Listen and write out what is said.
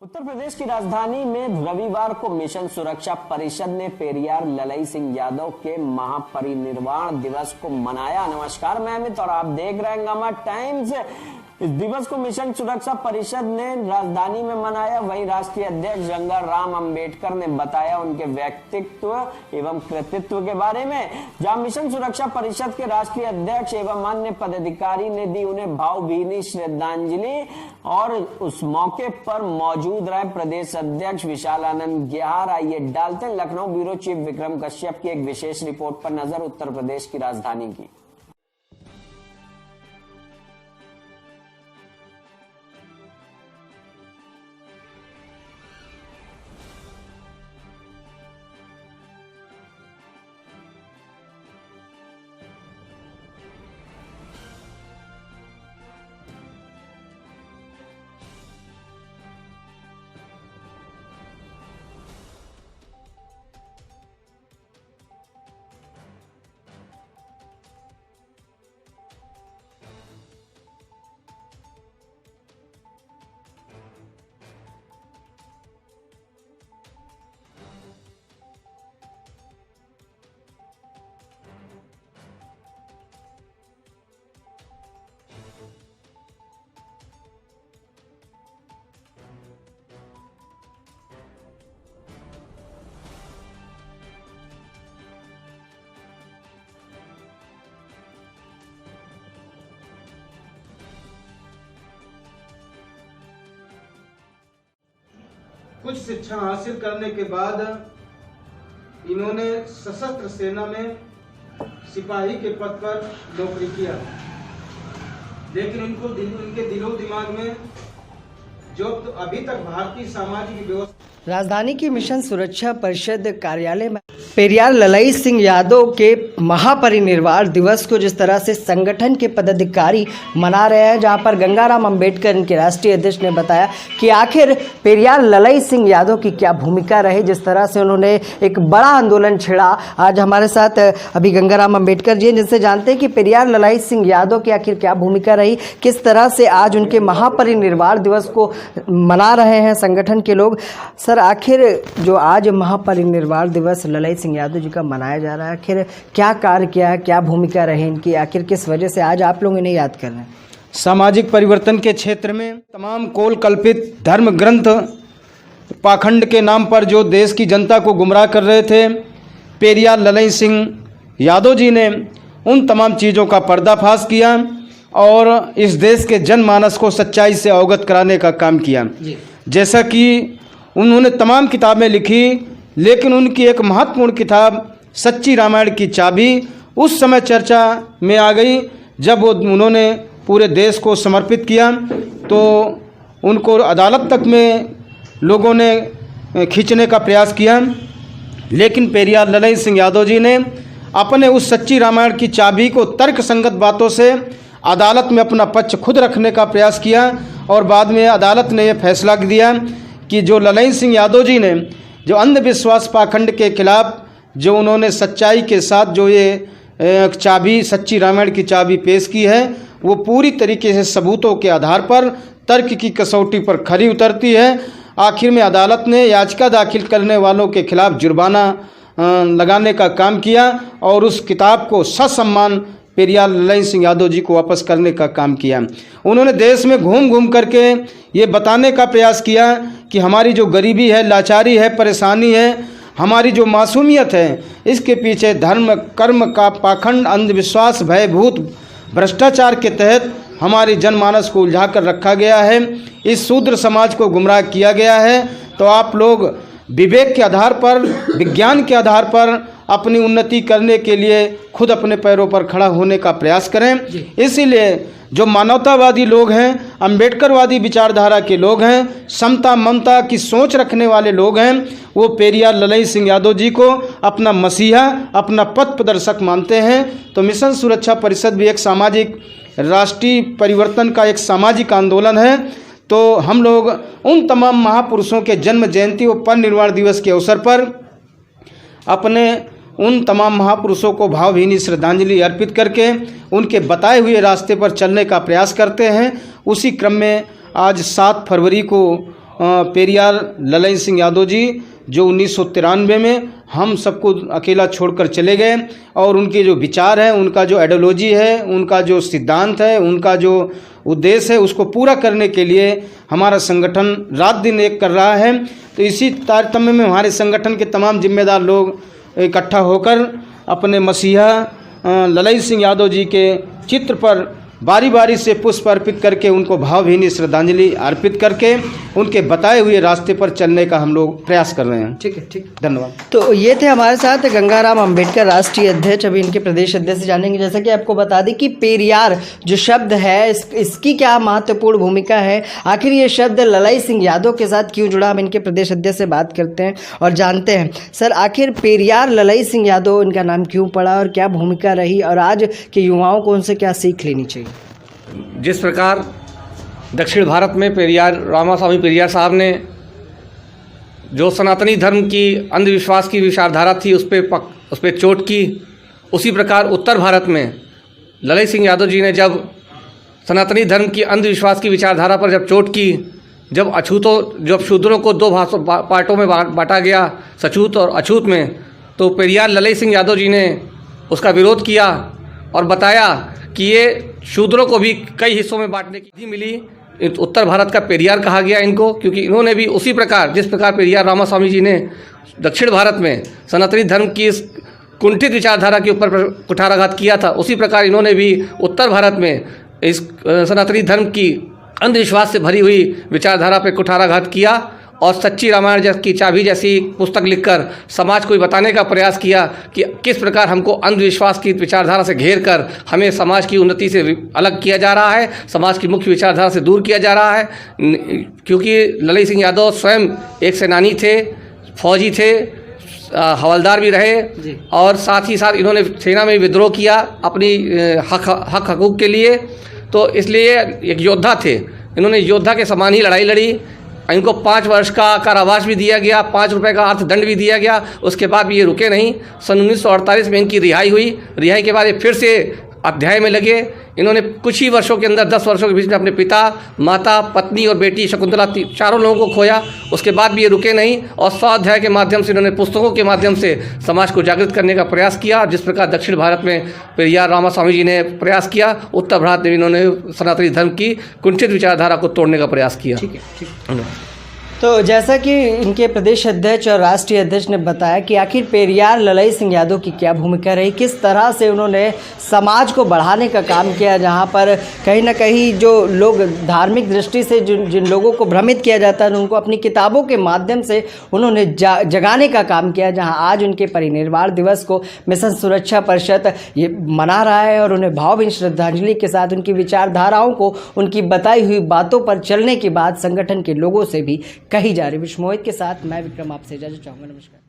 उत्तर प्रदेश की राजधानी में रविवार को मिशन सुरक्षा परिषद ने पेरियार ललई सिंह यादव के महापरिनिर्वाण दिवस को मनाया। नमस्कार, मैं अमित और आप देख रहे हैं गमा टाइम्स। इस दिवस को मिशन सुरक्षा परिषद ने राजधानी में मनाया। वहीं राष्ट्रीय अध्यक्ष गंगा राम अंबेडकर ने बताया उनके व्यक्तित्व एवं कृतित्व के बारे में, जहां मिशन सुरक्षा परिषद के राष्ट्रीय अध्यक्ष एवं अन्य पदाधिकारी ने दी उन्हें भावभीनी श्रद्धांजलि। और उस मौके पर मौजूद रहे प्रदेश अध्यक्ष विशाल आनंद ग्यार। आइए डालते हैं लखनऊ ब्यूरो चीफ विक्रम कश्यप की एक विशेष रिपोर्ट पर नजर उत्तर प्रदेश की राजधानी की। कुछ शिक्षा हासिल करने के बाद इन्होंने सशस्त्र सेना में सिपाही के पद पर नौकरी किया, लेकिन इनके दिलो दिमाग में जो अभी तक भारतीय सामाजिक व्यवस्था। राजधानी की मिशन सुरक्षा परिषद कार्यालय में पेरियार ललई सिंह यादव के महापरिनिर्वाण दिवस को जिस तरह से संगठन के पदाधिकारी मना रहे हैं, जहां पर गंगाराम अंबेडकर इनके राष्ट्रीय अध्यक्ष ने बताया कि आखिर पेरियार ललई सिंह यादव की क्या भूमिका रही, जिस तरह से उन्होंने एक बड़ा आंदोलन छेड़ा। आज हमारे साथ अभी गंगाराम अंबेडकर जी, जिनसे जानते हैं कि पेरियार ललई सिंह यादव की आखिर क्या भूमिका रही, किस तरह से आज उनके महापरिनिर्वाण दिवस को मना रहे हैं संगठन के लोग। सर, आखिर जो आज महापरिनिर्वाण दिवस ललई सिंह यादव जी का मनाया जा रहा है, आखिर क्या कार्य किया है, क्या भूमिका रही इनकी, आखिर किस वजह से आज आप लोग इन्हें याद कर रहे हैं? सामाजिक परिवर्तन के क्षेत्र में तमाम कोल कल्पित धर्म ग्रंथ पाखंड के नाम पर जो देश की जनता को गुमराह कर रहे थे, पेरियार ललई सिंह यादव जी ने उन तमाम चीज़ों का पर्दाफाश किया और इस देश के जनमानस को सच्चाई से अवगत कराने का काम किया। जैसा कि उन्होंने तमाम किताबें लिखी, लेकिन उनकी एक महत्वपूर्ण किताब सच्ची रामायण की चाबी उस समय चर्चा में आ गई जब उन्होंने पूरे देश को समर्पित किया, तो उनको अदालत तक में लोगों ने खींचने का प्रयास किया। लेकिन पेरियार ललई सिंह यादव जी ने अपने उस सच्ची रामायण की चाबी को तर्क संगत बातों से अदालत में अपना पक्ष खुद रखने का प्रयास किया और बाद में अदालत ने यह फैसला दिया कि जो ललई सिंह यादव जी ने जो अंधविश्वास पाखंड के खिलाफ जो उन्होंने सच्चाई के साथ जो ये चाबी सच्ची रामायण की चाबी पेश की है, वो पूरी तरीके से सबूतों के आधार पर तर्क की कसौटी पर खरी उतरती है। आखिर में अदालत ने याचिका दाखिल करने वालों के खिलाफ जुर्माना लगाने का काम किया और उस किताब को ससम्मान पेरियार ललई सिंह यादव जी को वापस करने का काम किया। उन्होंने देश में घूम घूम करके ये बताने का प्रयास किया कि हमारी जो गरीबी है, लाचारी है, परेशानी है, हमारी जो मासूमियत है, इसके पीछे धर्म कर्म का पाखंड, अंधविश्वास, भयभूत भ्रष्टाचार के तहत हमारी जनमानस को उलझा कर रखा गया है, इस शूद्र समाज को गुमराह किया गया है। तो आप लोग विवेक के आधार पर, विज्ञान के आधार पर अपनी उन्नति करने के लिए खुद अपने पैरों पर खड़ा होने का प्रयास करें। इसीलिए जो मानवतावादी लोग हैं, अंबेडकरवादी विचारधारा के लोग हैं, समता ममता की सोच रखने वाले लोग हैं, वो पेरियार ललई सिंह यादव जी को अपना मसीहा, अपना पथ प्रदर्शक मानते हैं। तो मिशन सुरक्षा परिषद भी एक सामाजिक राष्ट्रीय परिवर्तन का एक सामाजिक आंदोलन है। तो हम लोग उन तमाम महापुरुषों के जन्म जयंती और परिनिर्वाण दिवस के अवसर पर अपने उन तमाम महापुरुषों को भावभीनी श्रद्धांजलि अर्पित करके उनके बताए हुए रास्ते पर चलने का प्रयास करते हैं। उसी क्रम में आज 7 फरवरी को पेरियार ललई सिंह यादव जी, जो 1993 में हम सबको अकेला छोड़कर चले गए, और उनके जो विचार हैं, उनका जो आइडियोलॉजी है, उनका जो सिद्धांत है, उनका जो उद्देश्य है, उसको पूरा करने के लिए हमारा संगठन रात दिन एक कर रहा है। तो इसी तारतम्य में हमारे संगठन के तमाम जिम्मेदार लोग इकट्ठा होकर अपने मसीहा ललई सिंह यादव जी के चित्र पर बारी बारी से पुष्प अर्पित करके उनको भावभीनी श्रद्धांजलि अर्पित करके उनके बताए हुए रास्ते पर चलने का हम लोग प्रयास कर रहे हैं। ठीक है, ठीक। धन्यवाद। तो ये थे हमारे साथ गंगाराम अंबेडकर राष्ट्रीय अध्यक्ष। अभी इनके प्रदेश अध्यक्ष से जानेंगे। जैसा कि आपको बता दें कि पेरियार जो शब्द है, इसकी क्या महत्वपूर्ण भूमिका है, आखिर ये शब्द ललई सिंह यादव के साथ क्यों जुड़ा, हम इनके प्रदेश अध्यक्ष से बात करते हैं और जानते हैं। सर, आखिर पेरियार ललई सिंह यादव, इनका नाम क्यों पड़ा और क्या भूमिका रही, और आज के युवाओं को उनसे क्या सीख लेनी चाहिए? जिस प्रकार दक्षिण भारत में रामास्वामी पेरियार साहब ने जो सनातनी धर्म की अंधविश्वास की विचारधारा थी उस पर चोट की, उसी प्रकार उत्तर भारत में ललई सिंह यादव जी ने जब सनातनी धर्म की अंधविश्वास की विचारधारा पर जब चोट की, जब शूद्रों को दो पार्टों में बांटा गया, सछूत और अछूत में, तो पेरियार ललई सिंह यादव जी ने उसका विरोध किया और बताया कि ये शूद्रों को भी कई हिस्सों में बांटने की मिली। उत्तर भारत का पेरियार कहा गया इनको, क्योंकि इन्होंने भी उसी प्रकार, जिस प्रकार पेरियार रामास्वामी जी ने दक्षिण भारत में सनातनी धर्म की इस कुंठित विचारधारा के ऊपर कुठाराघात किया था, उसी प्रकार इन्होंने भी उत्तर भारत में इस सनातनी धर्म की अंधविश्वास से भरी हुई विचारधारा पर कुठाराघात किया और सच्ची रामायण की चाबी जैसी पुस्तक लिखकर समाज को बताने का प्रयास किया कि किस प्रकार हमको अंधविश्वास की विचारधारा से घेर कर हमें समाज की उन्नति से अलग किया जा रहा है, समाज की मुख्य विचारधारा से दूर किया जा रहा है। क्योंकि ललई सिंह यादव स्वयं एक सेनानी थे, फौजी थे, हवलदार भी रहे, और साथ ही साथ इन्होंने सेना में विद्रोह किया अपनी हक हकूक़ के लिए। तो इसलिए एक योद्धा थे, इन्होंने योद्धा के समान ही लड़ाई लड़ी। इनको 5 वर्ष का कारावास भी दिया गया, 5 रुपए का अर्थदंड भी दिया गया। उसके बाद भी ये रुके नहीं। सन 1948 में इनकी रिहाई हुई। रिहाई के बाद ये फिर से अध्याय में लगे। इन्होंने कुछ ही वर्षों के अंदर, 10 वर्षों के बीच में, अपने पिता, माता, पत्नी और बेटी शकुंतला, चारों लोगों को खोया। उसके बाद भी ये रुके नहीं और 100 अध्याय के माध्यम से इन्होंने पुस्तकों के माध्यम से समाज को जागृत करने का प्रयास किया। जिस प्रकार दक्षिण भारत में पेरियार रामास्वामी जी ने प्रयास किया, उत्तर भारत में इन्होंने सनातनी धर्म की कुंठित विचारधारा को तोड़ने का प्रयास किया। ठीक है। तो जैसा कि इनके प्रदेश अध्यक्ष और राष्ट्रीय अध्यक्ष ने बताया कि आखिर पेरियार ललई सिंह यादव की क्या भूमिका रही, किस तरह से उन्होंने समाज को बढ़ाने का काम किया, जहां पर कहीं ना कहीं जो लोग धार्मिक दृष्टि से जिन लोगों को भ्रमित किया जाता है, उनको अपनी किताबों के माध्यम से उन्होंने जगाने का काम किया। जहां आज उनके परिनिर्वाण दिवस को मिशन सुरक्षा परिषद ये मना रहा है और उन्हें भावभीनी श्रद्धांजलि के साथ उनकी विचारधाराओं को, उनकी बताई हुई बातों पर चलने के बाद संगठन के लोगों से भी कही जा रही। विश्व मोहित के साथ मैं विक्रम आपसे इजाजत चाहूँगा। नमस्कार।